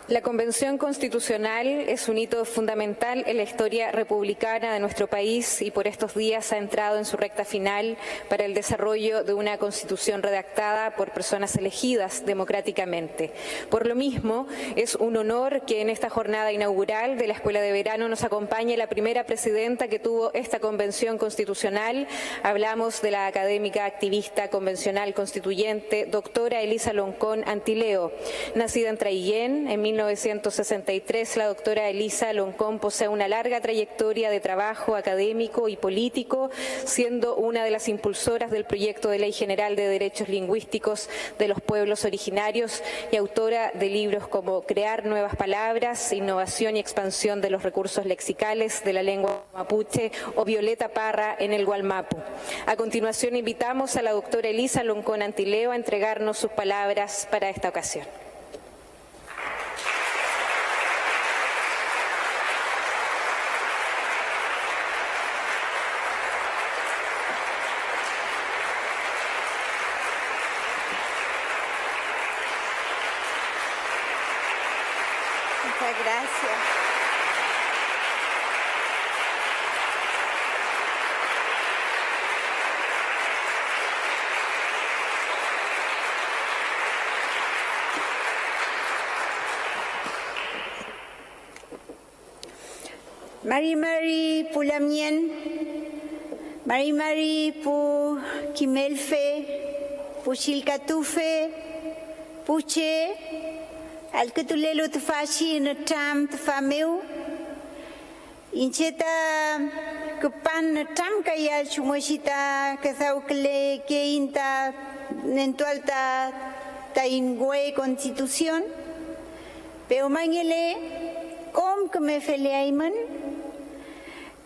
La Convención Constitucional es un hito fundamental en la historia republicana de nuestro país y por estos días ha entrado en su recta final para el desarrollo de una Constitución redactada por personas elegidas democráticamente. Por lo mismo, es un honor que en esta jornada inaugural de la Escuela de Verano nos acompañe la primera presidenta que tuvo esta Convención Constitucional. Hablamos de la académica, activista, convencional, constituyente, doctora Elisa Loncón Antileo. Nacida en Traillén en 1963, la doctora Elisa Loncón posee una larga trayectoria de trabajo académico y político, siendo una de las impulsoras del proyecto de Ley General de Derechos Lingüísticos de los Pueblos Originarios y autora de libros como Crear Nuevas Palabras, Innovación y Expansión de los Recursos Lexicales de la Lengua Mapuche o Violeta Parra en el Gualmapu. A continuación invitamos a la doctora Elisa Loncón Antileo a entregarnos sus palabras para esta ocasión. Muchas gracias. Mari Pulamien, Mari Pu Kimelfe, Puchilcatufe, Puche, al que tu lelo te faci en tam te fameu, incheta que pan tam kaya chumosita que saucle que inta nentualta ta ingüe constitución, pero mañele com que me feleaiman,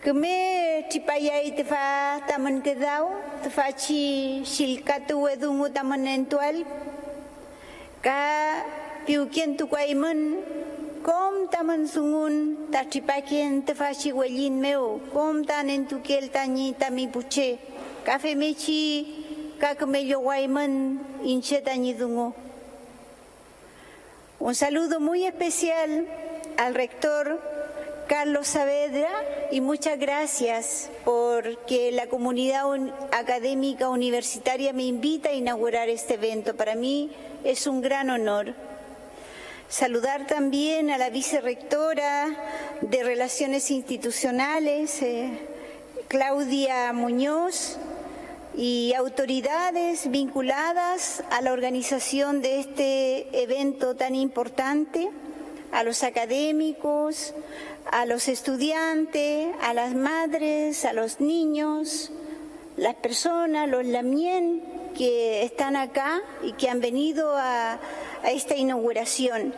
que me tipayai te fa taman kedau, te faci silkatu edungu taman nentual, ka piukian tu kwaiman, kom taman sungun, ta tipakien te faci welin meu, kom tanen tu kel tani tami puche, ka femechi, ka kemello waiman, inche tani dungu. Un saludo muy especial al rector Carlos Saavedra y muchas gracias porque la comunidad académica universitaria me invita a inaugurar este evento. Para mí es un gran honor. Saludar también a la vicerrectora de Relaciones Institucionales, Claudia Muñoz, y autoridades vinculadas a la organización de este evento tan importante, a los académicos, a los estudiantes, a las madres, a los niños, las personas, los lamien que están acá y que han venido a esta inauguración.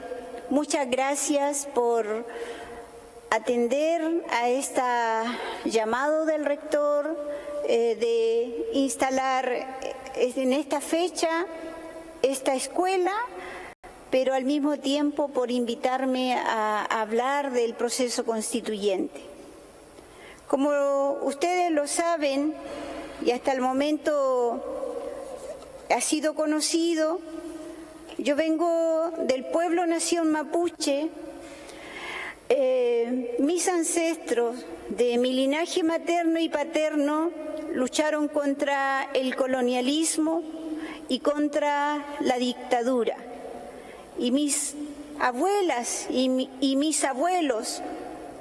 Muchas gracias por atender a este llamado del rector de instalar en esta fecha esta escuela, pero al mismo tiempo por invitarme a hablar del proceso constituyente. Como ustedes lo saben, y hasta el momento ha sido conocido, yo vengo del pueblo nación mapuche. Mis ancestros de mi linaje materno y paterno lucharon contra el colonialismo y contra la dictadura. Y mis abuelas y mis abuelos,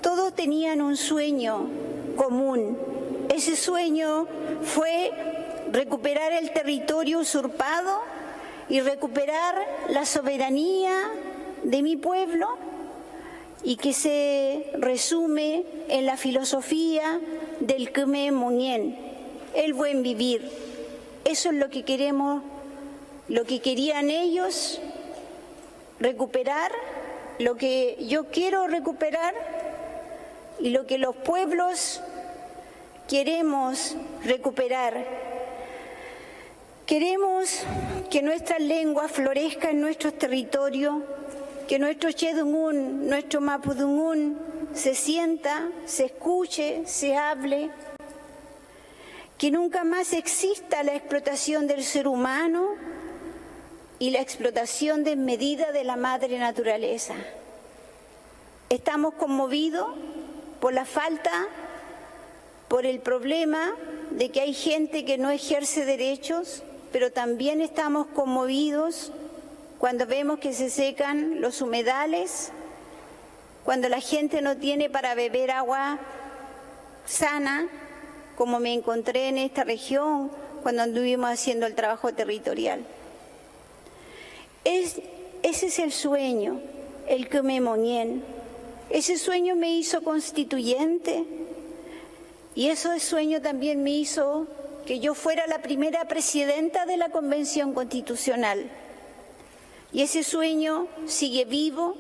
todos tenían un sueño común. Ese sueño fue recuperar el territorio usurpado y recuperar la soberanía de mi pueblo, y que se resume en la filosofía del Khmer Monien, el buen vivir. Eso es lo que queremos, lo que querían ellos recuperar, lo que yo quiero recuperar y lo que los pueblos queremos recuperar. Queremos que nuestra lengua florezca en nuestros territorios, que nuestro Chedungún, nuestro Mapudungún se sienta, se escuche, se hable, que nunca más exista la explotación del ser humano y la explotación desmedida de la madre naturaleza. Estamos conmovidos por la falta, por el problema de que hay gente que no ejerce derechos, pero también estamos conmovidos cuando vemos que se secan los humedales, cuando la gente no tiene para beber agua sana, como me encontré en esta región cuando anduvimos haciendo el trabajo territorial. Ese es el sueño, el que me moñen. Ese sueño me hizo constituyente y ese sueño también me hizo que yo fuera la primera presidenta de la Convención Constitucional. Y ese sueño sigue vivo,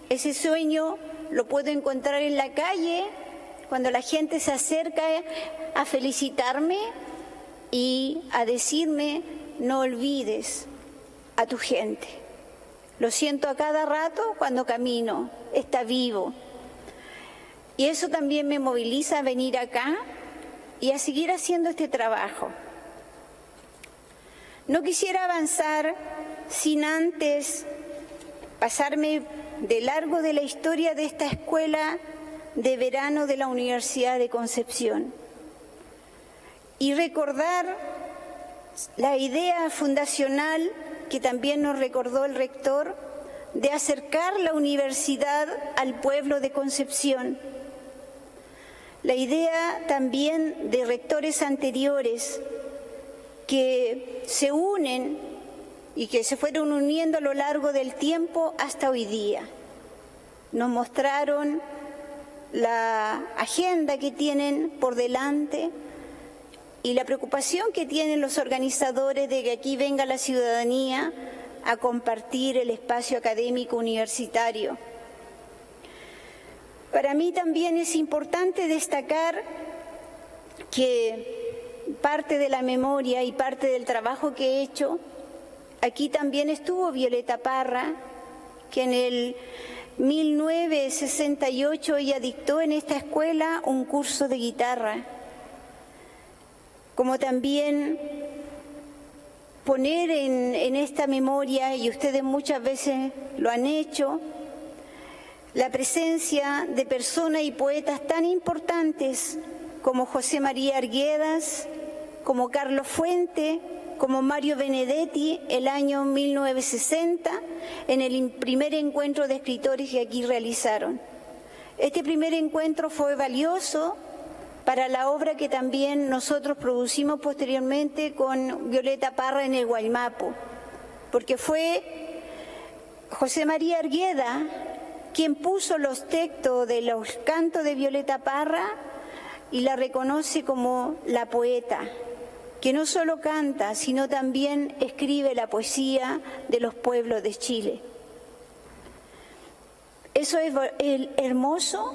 ese sueño lo puedo encontrar en la calle cuando la gente se acerca a felicitarme y a decirme: no olvides a tu gente. Lo siento a cada rato cuando camino, está vivo. Y eso también me moviliza a venir acá y a seguir haciendo este trabajo. No quisiera avanzar sin antes pasarme de largo de la historia de esta escuela de verano de la Universidad de Concepción y recordar la idea fundacional que también nos recordó el rector de acercar la universidad al pueblo de Concepción. La idea también de rectores anteriores que se unen y que se fueron uniendo a lo largo del tiempo hasta hoy día. Nos mostraron la agenda que tienen por delante y la preocupación que tienen los organizadores de que aquí venga la ciudadanía a compartir el espacio académico universitario. Para mí también es importante destacar que parte de la memoria y parte del trabajo que he hecho, aquí también estuvo Violeta Parra, que en el 1968 ella dictó en esta escuela un curso de guitarra. Como también poner en esta memoria, y ustedes muchas veces lo han hecho, la presencia de personas y poetas tan importantes como José María Arguedas, como Carlos Fuente, como Mario Benedetti, el año 1960, en el primer encuentro de escritores que aquí realizaron. Este primer encuentro fue valioso para la obra que también nosotros producimos posteriormente con Violeta Parra en el Guaymapo, porque fue José María Argueda quien puso los textos de los cantos de Violeta Parra y la reconoce como la poeta, que no solo canta, sino también escribe la poesía de los pueblos de Chile. Eso es hermoso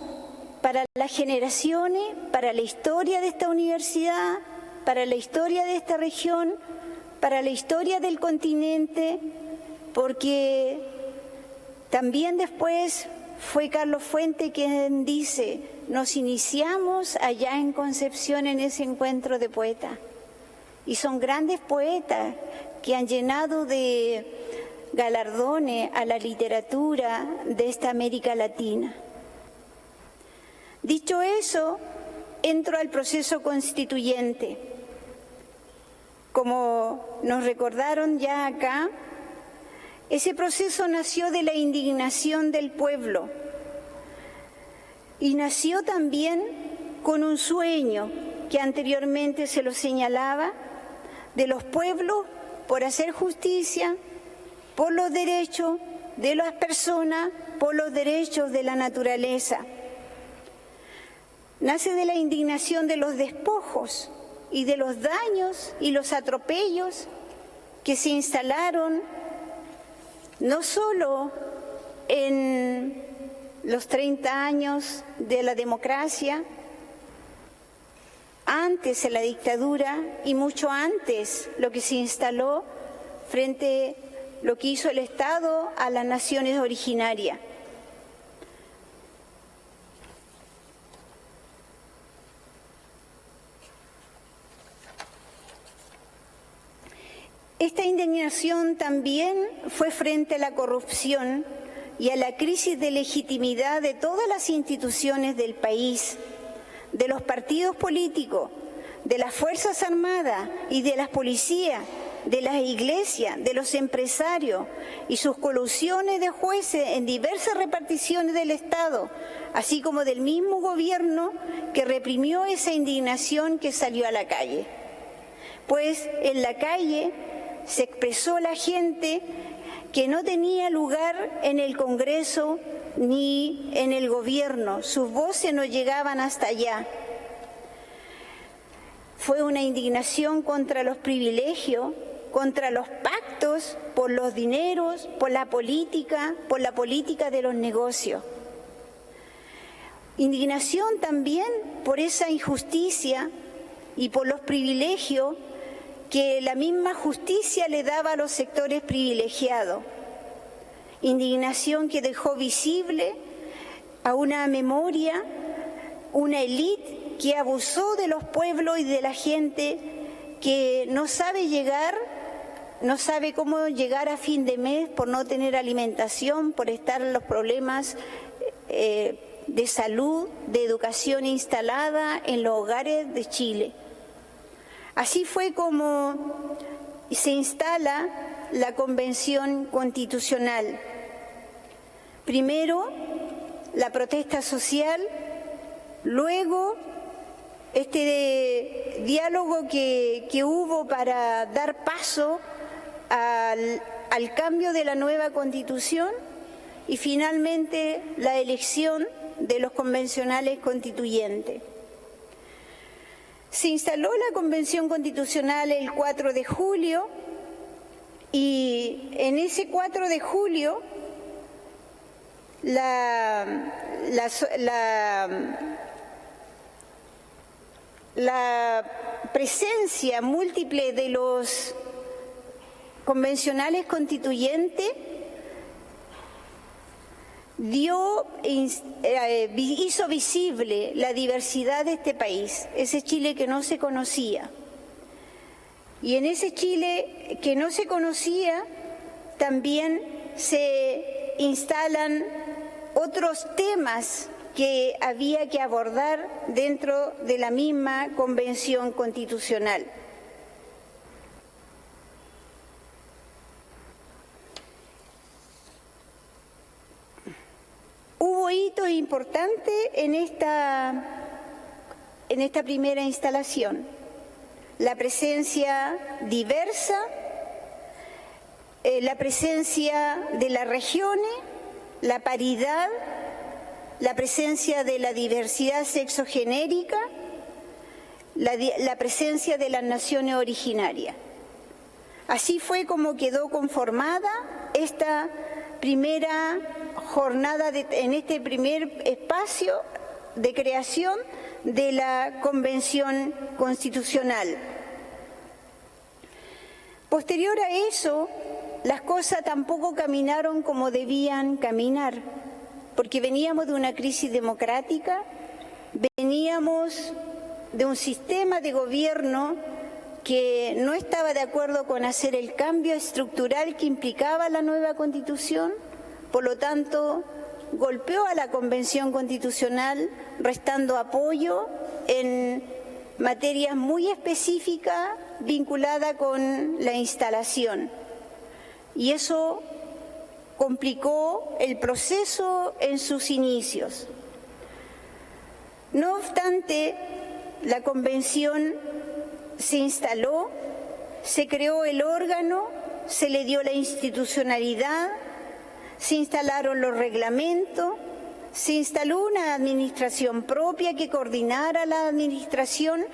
para las generaciones, para la historia de esta universidad, para la historia de esta región, para la historia del continente, porque también después fue Carlos Fuente quien dice: nos iniciamos allá en Concepción en ese encuentro de poetas. Y son grandes poetas que han llenado de galardones a la literatura de esta América Latina. Dicho eso, entro al proceso constituyente. Como nos recordaron ya acá, ese proceso nació de la indignación del pueblo y nació también con un sueño que anteriormente se lo señalaba, de los pueblos por hacer justicia, por los derechos de las personas, por los derechos de la naturaleza. Nace de la indignación de los despojos y de los daños y los atropellos que se instalaron no solo en los 30 años de la democracia, antes de la dictadura y mucho antes lo que se instaló frente a lo que hizo el Estado a las naciones originarias. Esta indignación también fue frente a la corrupción y a la crisis de legitimidad de todas las instituciones del país, de los partidos políticos, de las Fuerzas Armadas y de las policías, de las iglesias, de los empresarios y sus colusiones de jueces en diversas reparticiones del Estado, así como del mismo gobierno que reprimió esa indignación que salió a la calle. Pues en la calle se expresó la gente que no tenía lugar en el Congreso ni en el gobierno, sus voces no llegaban hasta allá. Fue una indignación contra los privilegios, contra los pactos, por los dineros, por la política de los negocios. Indignación también por esa injusticia y por los privilegios que la misma justicia le daba a los sectores privilegiados. Indignación que dejó visible a una memoria, una élite que abusó de los pueblos y de la gente que no sabe cómo llegar a fin de mes por no tener alimentación, por estar en los problemas de salud, de educación instalada en los hogares de Chile. Así fue como se instala la Convención Constitucional. Primero, la protesta social, luego este diálogo que hubo para dar paso al cambio de la nueva Constitución y finalmente la elección de los convencionales constituyentes. Se instaló la Convención Constitucional el 4 de julio y en ese 4 de julio la presencia múltiple de los convencionales constituyentes hizo visible la diversidad de este país, ese Chile que no se conocía. Y en ese Chile que no se conocía también se instalan otros temas que había que abordar dentro de la misma Convención Constitucional. Hubo hitos importantes en esta primera instalación. La presencia diversa, la presencia de las regiones, la paridad, la presencia de la diversidad sexogenérica, la presencia de las naciones originarias. Así fue como quedó conformada esta primera jornada, en este primer espacio de creación de la Convención Constitucional. Posterior a eso, las cosas tampoco caminaron como debían caminar, porque veníamos de una crisis democrática, veníamos de un sistema de gobierno que no estaba de acuerdo con hacer el cambio estructural que implicaba la nueva Constitución, por lo tanto, golpeó a la Convención Constitucional restando apoyo en materias muy específicas vinculadas con la instalación. Y eso complicó el proceso en sus inicios. No obstante, la Convención se instaló, se creó el órgano, se le dio la institucionalidad, se instalaron los reglamentos, se instaló una administración propia que coordinara la administración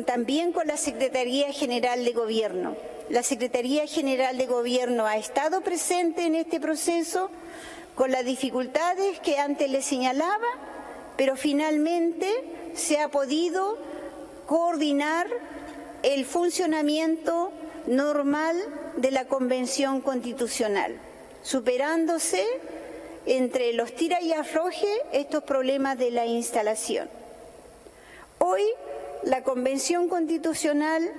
también con la Secretaría General de Gobierno. La Secretaría General de Gobierno ha estado presente en este proceso con las dificultades que antes le señalaba, pero finalmente se ha podido coordinar el funcionamiento normal de la Convención Constitucional, superándose entre los tira y afloje estos problemas de la instalación. Hoy la Convención Constitucional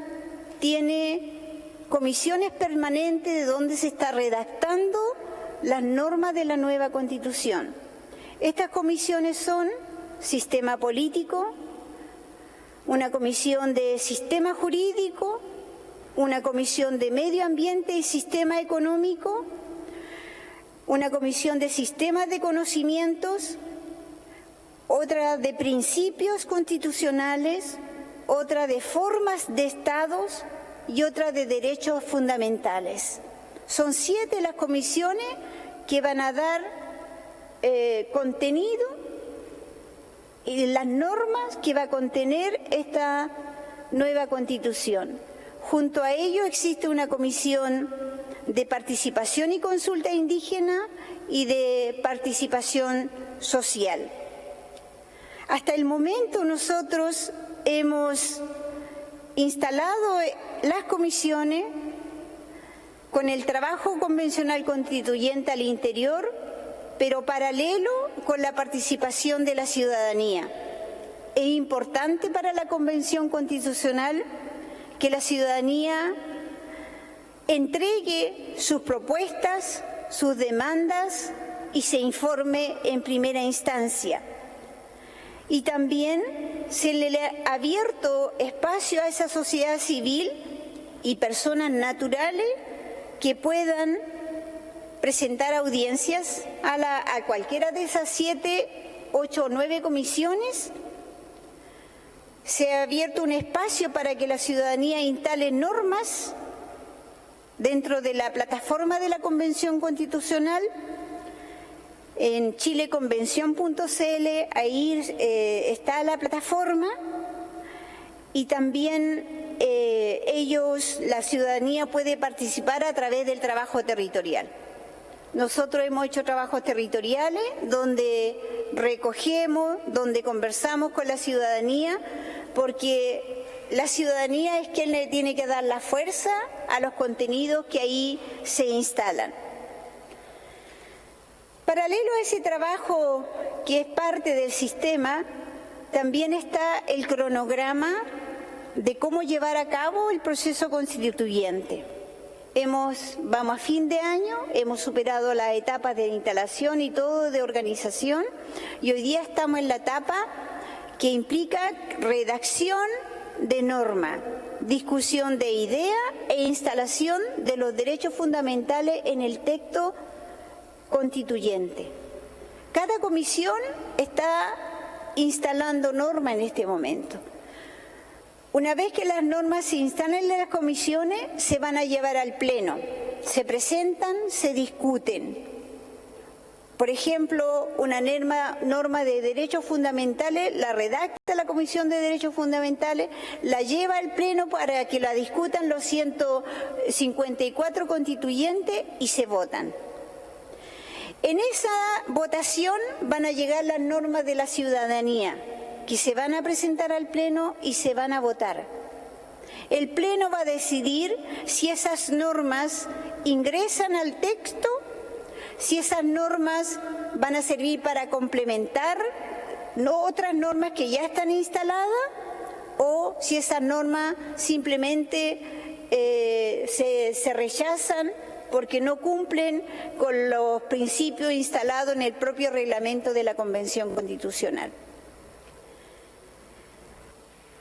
tiene comisiones permanentes de donde se está redactando las normas de la nueva Constitución. Estas comisiones son Sistema Político, una comisión de Sistema Jurídico, una comisión de Medio Ambiente y Sistema Económico, una comisión de Sistemas de Conocimientos, otra de Principios Constitucionales, otra de Formas de Estados y otra de Derechos Fundamentales. Son 7 las comisiones que van a dar contenido y las normas que va a contener esta nueva Constitución. Junto a ello existe una comisión de participación y consulta indígena y de participación social. Hasta el momento nosotros hemos instalado las comisiones con el trabajo convencional constituyente al interior, pero paralelo con la participación de la ciudadanía. Es importante para la Convención Constitucional que la ciudadanía entregue sus propuestas, sus demandas y se informe en primera instancia. Y también se le ha abierto espacio a esa sociedad civil y personas naturales que puedan presentar audiencias a cualquiera de esas 7, 8 o 9 comisiones. Se ha abierto un espacio para que la ciudadanía instale normas dentro de la plataforma de la Convención Constitucional. En chileconvención.cl, ahí está la plataforma y también la ciudadanía puede participar a través del trabajo territorial. Nosotros hemos hecho trabajos territoriales donde recogemos, donde conversamos con la ciudadanía, porque la ciudadanía es quien le tiene que dar la fuerza a los contenidos que ahí se instalan. Paralelo a ese trabajo que es parte del sistema, también está el cronograma de cómo llevar a cabo el proceso constituyente. Vamos a fin de año, hemos superado las etapas de instalación y todo de organización, y hoy día estamos en la etapa que implica redacción de norma, discusión de idea e instalación de los derechos fundamentales en el texto constituyente. Cada comisión está instalando norma en este momento. Una vez que las normas se instalan en las comisiones, se van a llevar al Pleno, se presentan, se discuten. Por ejemplo, una norma de derechos fundamentales la redacta la Comisión de Derechos Fundamentales, la lleva al Pleno para que la discutan los 154 constituyentes y se votan. En esa votación van a llegar las normas de la ciudadanía, que se van a presentar al Pleno y se van a votar. El Pleno va a decidir si esas normas ingresan al texto, si esas normas van a servir para complementar otras normas que ya están instaladas, o si esas normas simplemente se rechazan porque no cumplen con los principios instalados en el propio reglamento de la Convención Constitucional.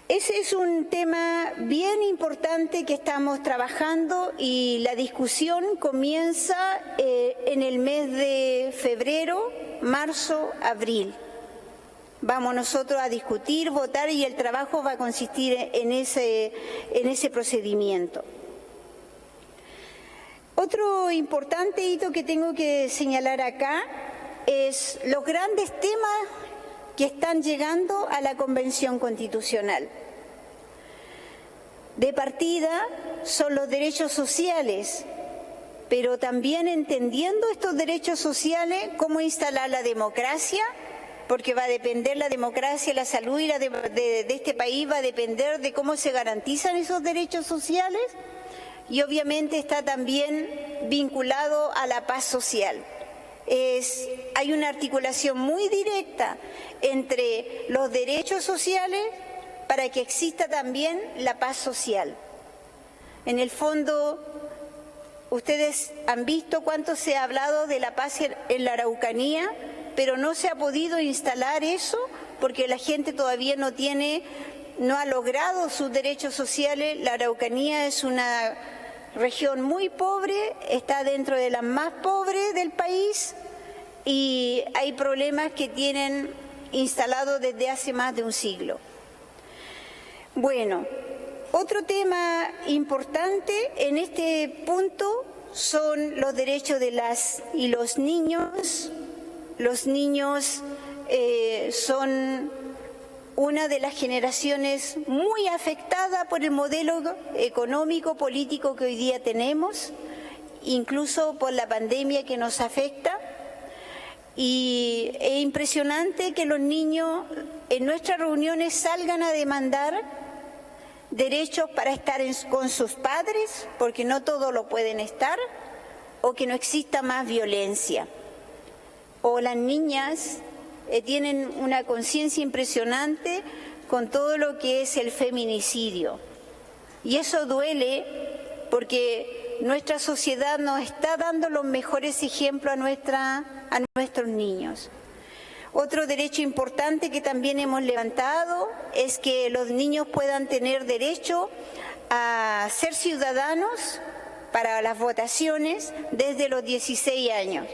Ese es un tema bien importante que estamos trabajando y la discusión comienza en el mes de febrero, marzo, abril. Vamos nosotros a discutir, votar y el trabajo va a consistir en ese procedimiento. Otro importante hito que tengo que señalar acá es los grandes temas que están llegando a la Convención Constitucional. De partida son los derechos sociales, pero también entendiendo estos derechos sociales, cómo instalar la democracia, porque va a depender la democracia, la salud y de este país va a depender de cómo se garantizan esos derechos sociales, y obviamente está también vinculado a la paz social. Hay una articulación muy directa entre los derechos sociales para que exista también la paz social. En el fondo, Ustedes han visto cuánto se ha hablado de la paz en la Araucanía, pero no se ha podido instalar eso porque la gente todavía no ha logrado sus derechos sociales. La Araucanía es una región muy pobre, está dentro de las más pobres del país y hay problemas que tienen instalados desde hace más de un siglo. Bueno, otro tema importante en este punto son los derechos de las y los niños. Los niños son una de las generaciones muy afectada por el modelo económico, político que hoy día tenemos, incluso por la pandemia que nos afecta. Y es impresionante que los niños en nuestras reuniones salgan a demandar derechos para estar con sus padres, porque no todos lo pueden estar, o que no exista más violencia. O las niñas tienen una conciencia impresionante con todo lo que es el feminicidio. Y eso duele porque nuestra sociedad nos está dando los mejores ejemplos a nuestros niños. Otro derecho importante que también hemos levantado es que los niños puedan tener derecho a ser ciudadanos para las votaciones desde los 16 años.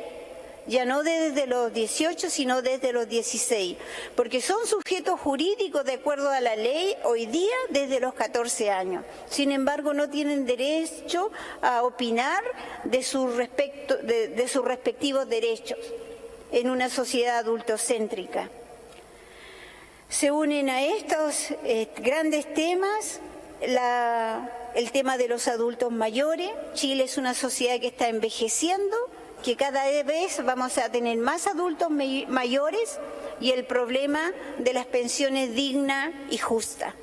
Ya no desde los 18, sino desde los 16, porque son sujetos jurídicos de acuerdo a la ley hoy día desde los 14 años. Sin embargo, no tienen derecho a opinar de sus respectivos derechos en una sociedad adultocéntrica. Se unen a estos grandes temas el tema de los adultos mayores. Chile es una sociedad que está envejeciendo, que cada vez vamos a tener más adultos mayores y el problema de las pensiones dignas y justas,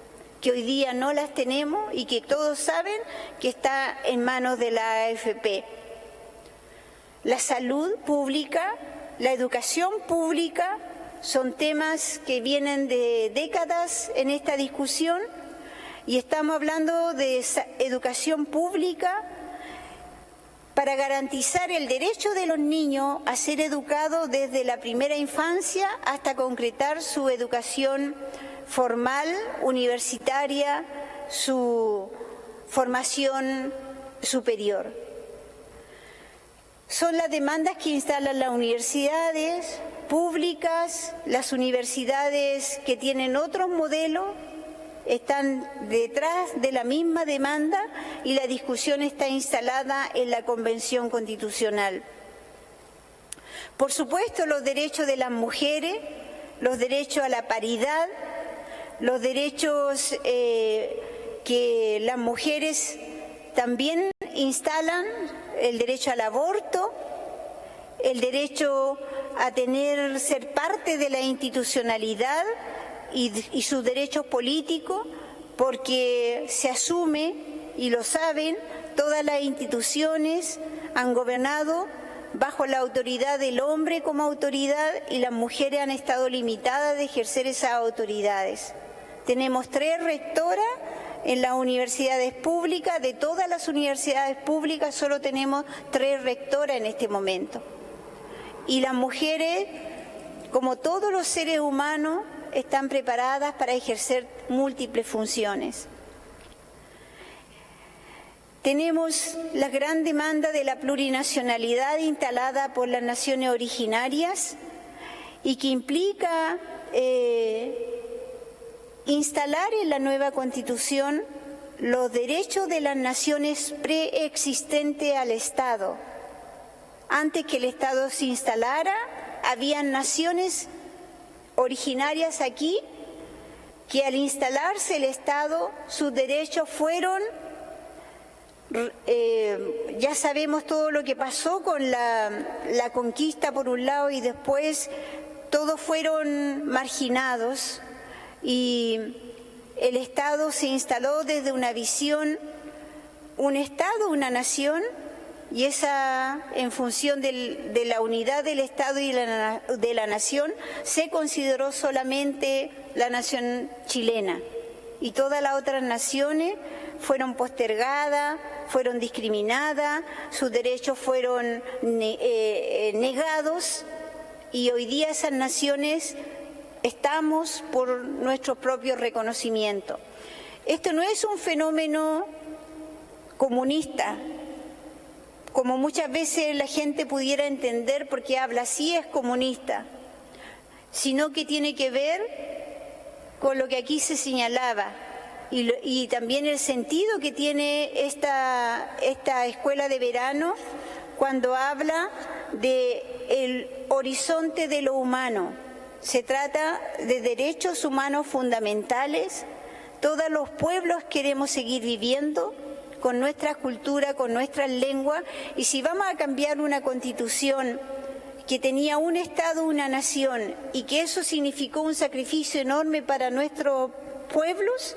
que hoy día no las tenemos y que todos saben que está en manos de la AFP. La salud pública, la educación pública son temas que vienen de décadas en esta discusión y estamos hablando de educación pública para garantizar el derecho de los niños a ser educados desde la primera infancia hasta concretar su educación formal, universitaria, su formación superior. Son las demandas que instalan las universidades públicas, las universidades que tienen otros modelos, están detrás de la misma demanda y la discusión está instalada en la Convención Constitucional. Por supuesto, los derechos de las mujeres, los derechos a la paridad, los derechos que las mujeres también instalan, el derecho al aborto, el derecho a ser parte de la institucionalidad y sus derechos políticos, porque se asume, y lo saben, todas las instituciones han gobernado bajo la autoridad del hombre como autoridad y las mujeres han estado limitadas de ejercer esas autoridades. Tenemos 3 rectoras en las universidades públicas, de todas las universidades públicas solo tenemos 3 rectoras en este momento. Y las mujeres, como todos los seres humanos, están preparadas para ejercer múltiples funciones. Tenemos la gran demanda de la plurinacionalidad instalada por las naciones originarias y que implica instalar en la nueva Constitución los derechos de las naciones preexistentes al Estado. Antes que el Estado se instalara, habían naciones originarias aquí que al instalarse el Estado, sus derechos fueron, ya sabemos todo lo que pasó con la conquista por un lado y después todos fueron marginados y el Estado se instaló desde una visión, un Estado, una nación, y esa, en función de la unidad del Estado y de la nación, se consideró solamente la nación chilena. Y todas las otras naciones fueron postergadas, fueron discriminadas, sus derechos fueron negados, y hoy día esas naciones estamos por nuestro propio reconocimiento. Esto no es un fenómeno comunista, como muchas veces la gente pudiera entender porque habla así, es comunista, sino que tiene que ver con lo que aquí se señalaba y también el sentido que tiene esta escuela de verano cuando habla del horizonte de lo humano. Se trata de derechos humanos fundamentales. Todos los pueblos queremos seguir viviendo con nuestra cultura, con nuestras lenguas, y si vamos a cambiar una constitución que tenía un Estado, una nación, y que eso significó un sacrificio enorme para nuestros pueblos,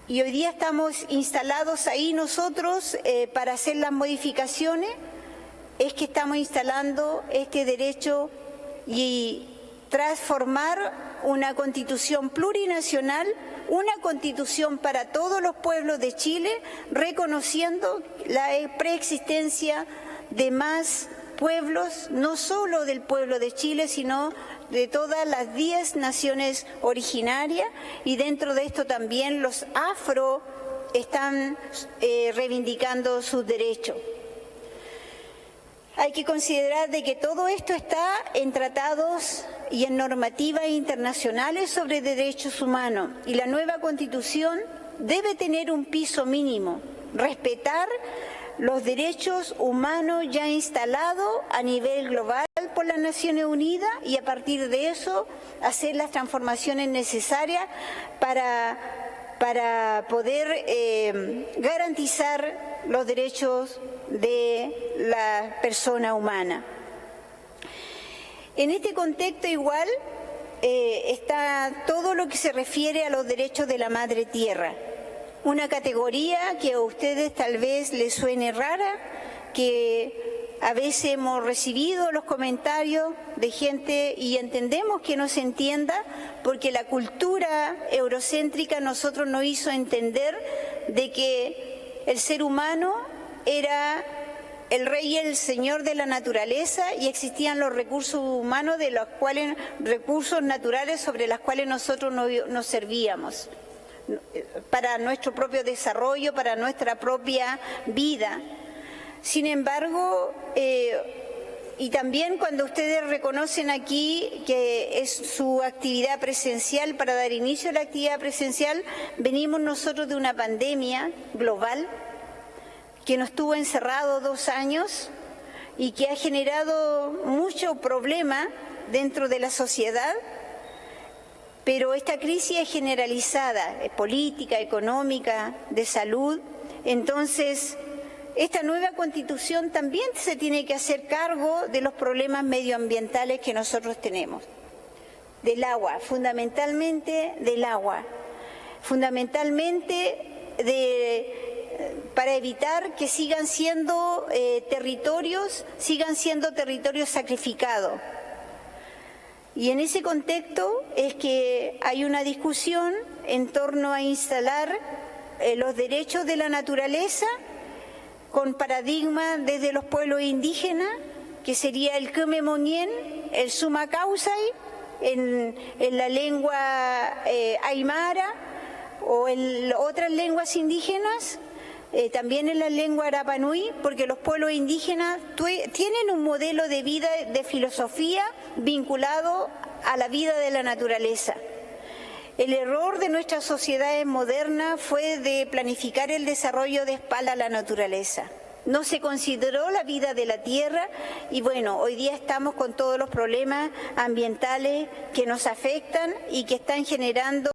y hoy día estamos instalados ahí nosotros para hacer las modificaciones, es que estamos instalando este derecho y transformar una constitución plurinacional, una constitución para todos los pueblos de Chile, reconociendo la preexistencia de más pueblos, no solo del pueblo de Chile, sino de todas las 10 naciones originarias, y dentro de esto también los afro están reivindicando sus derechos. Hay que considerar de que todo esto está en tratados y en normativas internacionales sobre derechos humanos, y la nueva Constitución debe tener un piso mínimo, respetar los derechos humanos ya instalados a nivel global por las Naciones Unidas, y a partir de eso hacer las transformaciones necesarias para poder garantizar los derechos de la persona humana. En este contexto igual está todo lo que se refiere a los derechos de la madre tierra, una categoría que a ustedes tal vez les suene rara, que a veces hemos recibido los comentarios de gente y entendemos que no se entienda, porque la cultura eurocéntrica nosotros nos hizo entender de que el ser humano era el rey y el señor de la naturaleza, y existían los recursos humanos, de los cuales recursos naturales sobre los cuales nosotros nos servíamos para nuestro propio desarrollo, para nuestra propia vida. Sin embargo, y también cuando ustedes reconocen aquí que es su actividad presencial, para dar inicio a la actividad presencial, venimos nosotros de una pandemia global que nos tuvo encerrados 2 años y que ha generado mucho problema dentro de la sociedad, pero esta crisis es generalizada, es política, económica, de salud. Entonces, esta nueva Constitución también se tiene que hacer cargo de los problemas medioambientales que nosotros tenemos, del agua, fundamentalmente del agua, fundamentalmente para evitar que sigan siendo territorios sacrificados. Y en ese contexto es que hay una discusión en torno a instalar los derechos de la naturaleza con paradigma desde los pueblos indígenas, que sería el Kememonien, el Sumacausay, en la lengua aymara o en otras lenguas indígenas, también en la lengua Arapanui, porque los pueblos indígenas tienen un modelo de vida, de filosofía vinculado a la vida de la naturaleza. El error de nuestras sociedades modernas fue de planificar el desarrollo de espalda a la naturaleza. No se consideró la vida de la tierra y bueno, hoy día estamos con todos los problemas ambientales que nos afectan y que están generando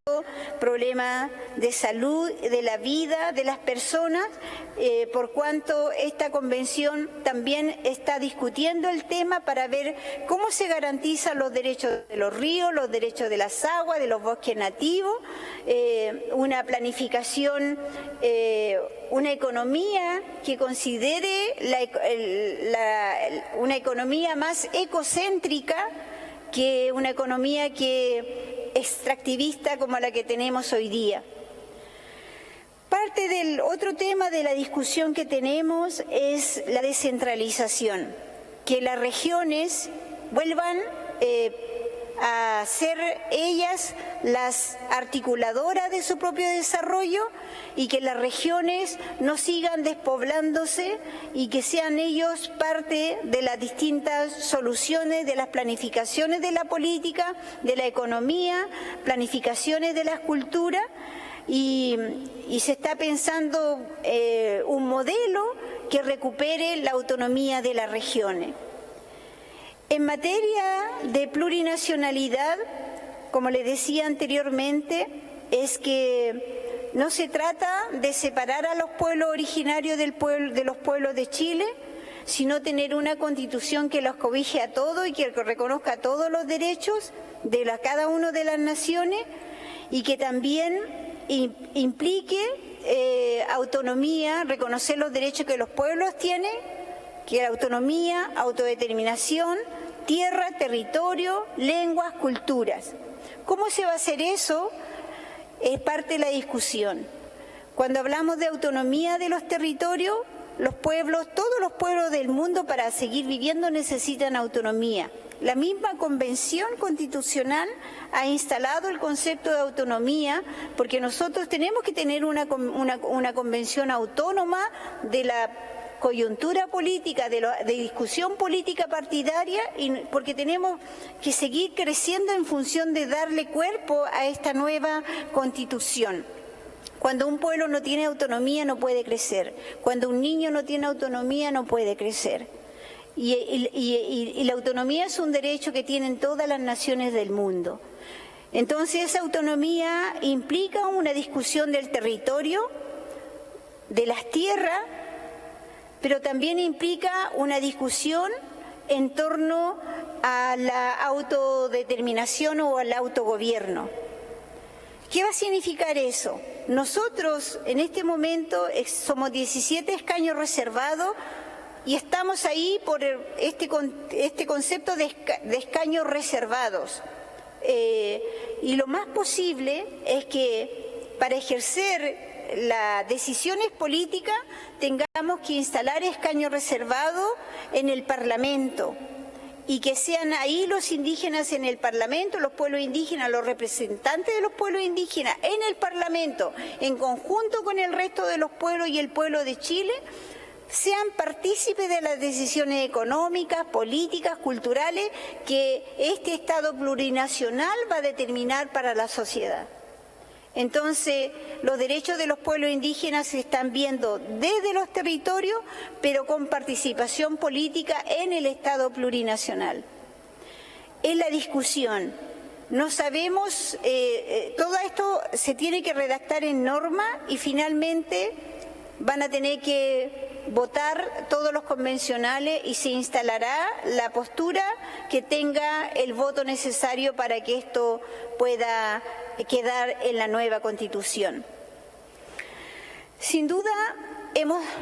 problemas de salud, de la vida de las personas, por cuanto esta convención también está discutiendo el tema para ver cómo se garantizan los derechos de los ríos, los derechos de las aguas, de los bosques nativos, una planificación, una economía que considere una economía más ecocéntrica que una economía extractivista como la que tenemos hoy día. parte del otro tema de la discusión que tenemos es la descentralización, que las regiones vuelvan a ser ellas las articuladoras de su propio desarrollo y que las regiones no sigan despoblándose y que sean ellos parte de las distintas soluciones, de las planificaciones de la política, de la economía, planificaciones de la cultura y se está pensando un modelo que recupere la autonomía de las regiones. En materia de plurinacionalidad, como les decía anteriormente, es que no se trata de separar a los pueblos originarios de los pueblos de Chile, sino tener una constitución que los cobije a todos y que reconozca todos los derechos de cada una de las naciones y que también implique autonomía, reconocer los derechos que los pueblos tienen, que la autonomía, autodeterminación, tierra, territorio, lenguas, culturas. ¿Cómo se va a hacer eso? Es parte de la discusión. Cuando hablamos de autonomía de los territorios, los pueblos, todos los pueblos del mundo para seguir viviendo necesitan autonomía. La misma Convención Constitucional ha instalado el concepto de autonomía porque nosotros tenemos que tener una convención autónoma de la coyuntura política, de discusión política partidaria, porque tenemos que seguir creciendo en función de darle cuerpo a esta nueva Constitución. Cuando un pueblo no tiene autonomía no puede crecer, cuando un niño no tiene autonomía no puede crecer. Y la autonomía es un derecho que tienen todas las naciones del mundo. Entonces esa autonomía implica una discusión del territorio, de las tierras, pero también implica una discusión en torno a la autodeterminación o al autogobierno. ¿Qué va a significar eso? Nosotros en este momento somos 17 escaños reservados y estamos ahí por este concepto de escaños reservados. Y lo más posible es que para ejercer las decisiones políticas tengamos que instalar escaños reservados en el Parlamento y que sean ahí los indígenas en el Parlamento, los pueblos indígenas, los representantes de los pueblos indígenas en el Parlamento, en conjunto con el resto de los pueblos y el pueblo de Chile, sean partícipes de las decisiones económicas, políticas, culturales que este Estado plurinacional va a determinar para la sociedad. Entonces, los derechos de los pueblos indígenas se están viendo desde los territorios, pero con participación política en el Estado plurinacional. Es la discusión. No sabemos, todo esto se tiene que redactar en norma y finalmente van a tener que votar todos los convencionales y se instalará la postura que tenga el voto necesario para que esto pueda quedar en la nueva Constitución. Sin duda,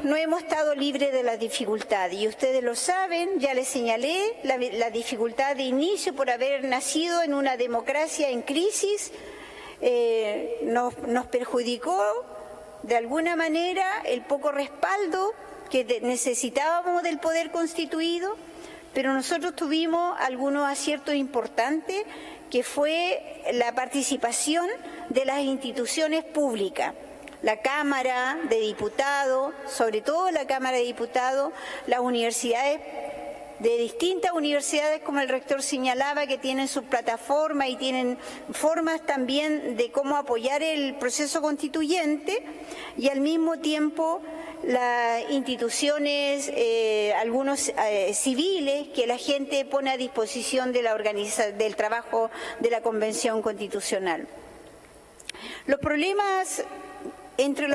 no hemos estado libres de las dificultades y ustedes lo saben, ya les señalé la dificultad de inicio por haber nacido en una democracia en crisis, nos perjudicó de alguna manera el poco respaldo que necesitábamos del poder constituido, pero nosotros tuvimos algunos aciertos importantes que fue la participación de las instituciones públicas, la Cámara de Diputados, sobre todo la Cámara de Diputados, las universidades, de distintas universidades como el rector señalaba, que tienen sus plataformas y tienen formas también de cómo apoyar el proceso constituyente y al mismo tiempo las instituciones, algunos civiles que la gente pone a disposición de del trabajo de la Convención Constitucional. Los problemas, entre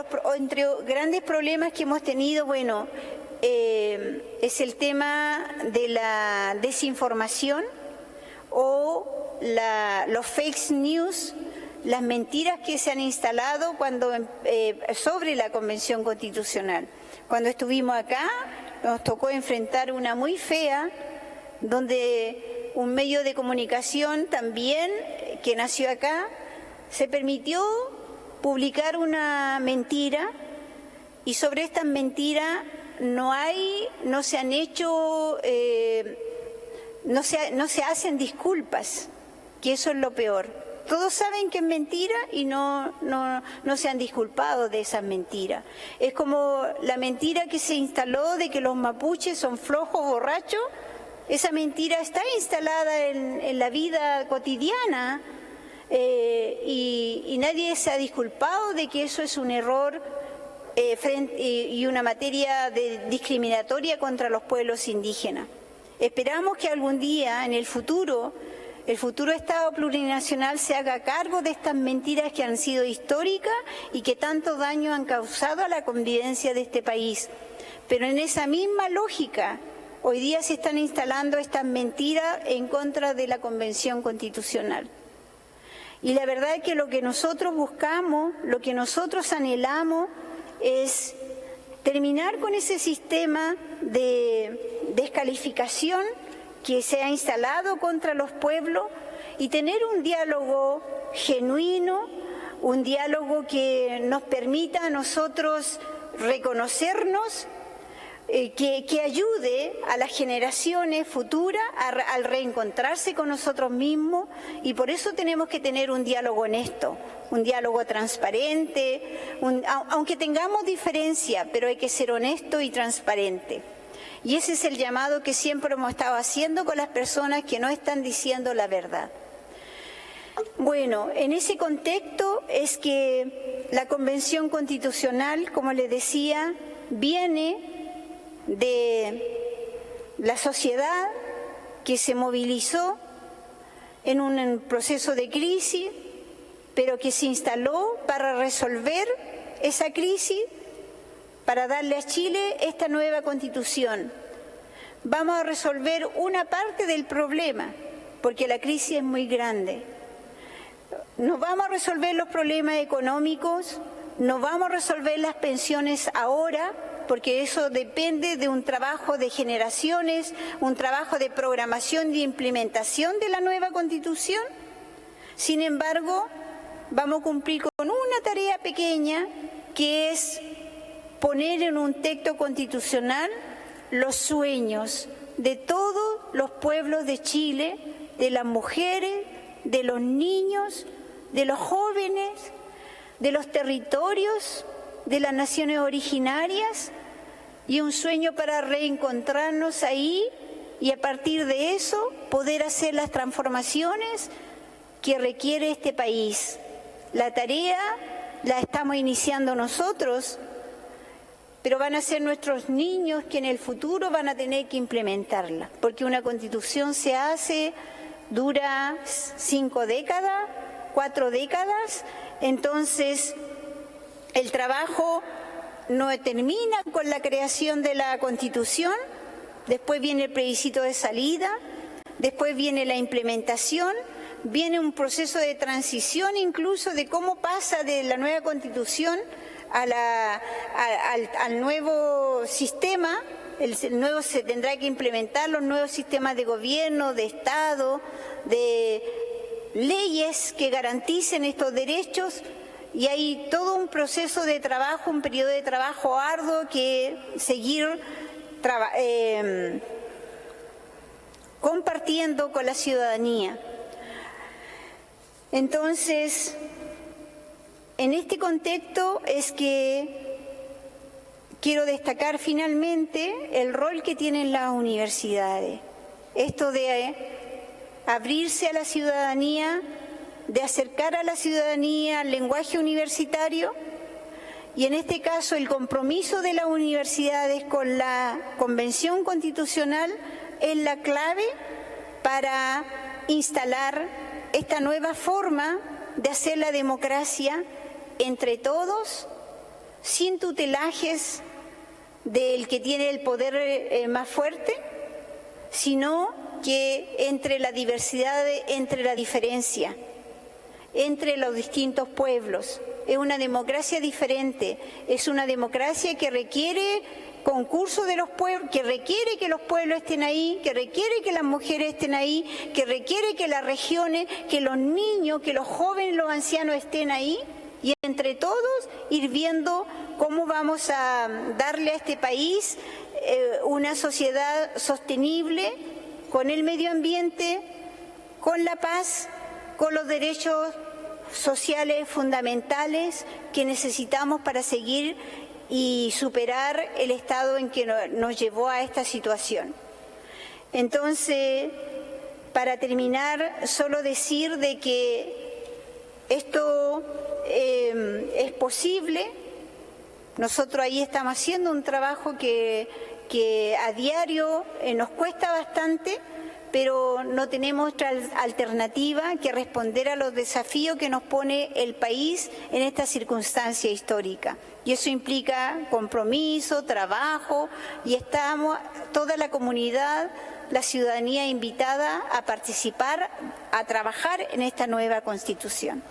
grandes problemas que hemos tenido, bueno, es el tema de la desinformación o los fake news, las mentiras que se han instalado sobre la Convención Constitucional. Cuando estuvimos acá nos tocó enfrentar una muy fea, donde un medio de comunicación también que nació acá se permitió publicar una mentira Y sobre estas mentiras no se hacen disculpas, que eso es lo peor. Todos saben que es mentira y no se han disculpado de esas mentiras. Es como la mentira que se instaló de que los mapuches son flojos, borrachos. Esa mentira está instalada en la vida cotidiana y nadie se ha disculpado de que eso es un error y una materia discriminatoria contra los pueblos indígenas. Esperamos que algún día, en el futuro Estado plurinacional se haga cargo de estas mentiras que han sido históricas y que tanto daño han causado a la convivencia de este país. Pero en esa misma lógica, hoy día se están instalando estas mentiras en contra de la Convención Constitucional. Y la verdad es que lo que nosotros buscamos, lo que nosotros anhelamos es terminar con ese sistema de descalificación que se ha instalado contra los pueblos y tener un diálogo genuino, un diálogo que nos permita a nosotros reconocernos, que ayude a las generaciones futuras al reencontrarse con nosotros mismos, y por eso tenemos que tener un diálogo honesto, un diálogo transparente, aunque tengamos diferencia, pero hay que ser honesto y transparente. Y ese es el llamado que siempre hemos estado haciendo con las personas que no están diciendo la verdad. Bueno, en ese contexto es que la Convención Constitucional, como les decía, viene de la sociedad que se movilizó en un proceso de crisis, pero que se instaló para resolver esa crisis, para darle a Chile esta nueva Constitución. Vamos a resolver una parte del problema, porque la crisis es muy grande. No vamos a resolver los problemas económicos, no vamos a resolver las pensiones ahora, porque eso depende de un trabajo de generaciones, un trabajo de programación y implementación de la nueva Constitución. Sin embargo, vamos a cumplir con una tarea pequeña, que es poner en un texto constitucional los sueños de todos los pueblos de Chile, de las mujeres, de los niños, de los jóvenes, de los territorios, de las naciones originarias, y un sueño para reencontrarnos ahí y a partir de eso poder hacer las transformaciones que requiere este país. La tarea la estamos iniciando nosotros, pero van a ser nuestros niños que en el futuro van a tener que implementarla, porque una Constitución se hace, dura 5 décadas, 4 décadas, entonces el trabajo no termina con la creación de la Constitución, después viene el plebiscito de salida, después viene la implementación, viene un proceso de transición incluso de cómo pasa de la nueva Constitución al nuevo sistema. El nuevo se tendrá que implementar los nuevos sistemas de gobierno, de Estado, de leyes que garanticen estos derechos, y hay todo un proceso de trabajo, un periodo de trabajo arduo que seguir compartiendo con la ciudadanía. Entonces, en este contexto es que quiero destacar finalmente el rol que tienen las universidades. Esto de abrirse a la ciudadanía, de acercar a la ciudadanía al lenguaje universitario, y en este caso el compromiso de las universidades con la Convención Constitucional es la clave para instalar esta nueva forma de hacer la democracia entre todos, sin tutelajes del que tiene el poder más fuerte, sino que entre la diversidad, entre la diferencia, entre los distintos pueblos. Es una democracia diferente, es una democracia que requiere concurso de los pueblos, que requiere que los pueblos estén ahí, que requiere que las mujeres estén ahí, que requiere que las regiones, que los niños, que los jóvenes, los ancianos estén ahí, y entre todos ir viendo cómo vamos a darle a este país una sociedad sostenible con el medio ambiente, con la paz, con los derechos sociales fundamentales que necesitamos para seguir y superar el estado en que nos llevó a esta situación. Entonces, para terminar, solo decir de que esto es posible. Nosotros ahí estamos haciendo un trabajo que a diario nos cuesta bastante, pero no tenemos otra alternativa que responder a los desafíos que nos pone el país en esta circunstancia histórica. Y eso implica compromiso, trabajo, y estamos toda la comunidad, la ciudadanía invitada a participar, a trabajar en esta nueva Constitución.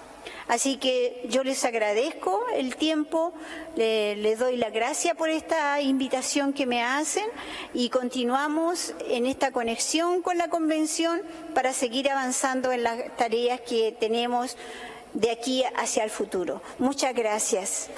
Así que yo les agradezco el tiempo, les doy la gracia por esta invitación que me hacen y continuamos en esta conexión con la Convención para seguir avanzando en las tareas que tenemos de aquí hacia el futuro. Muchas gracias.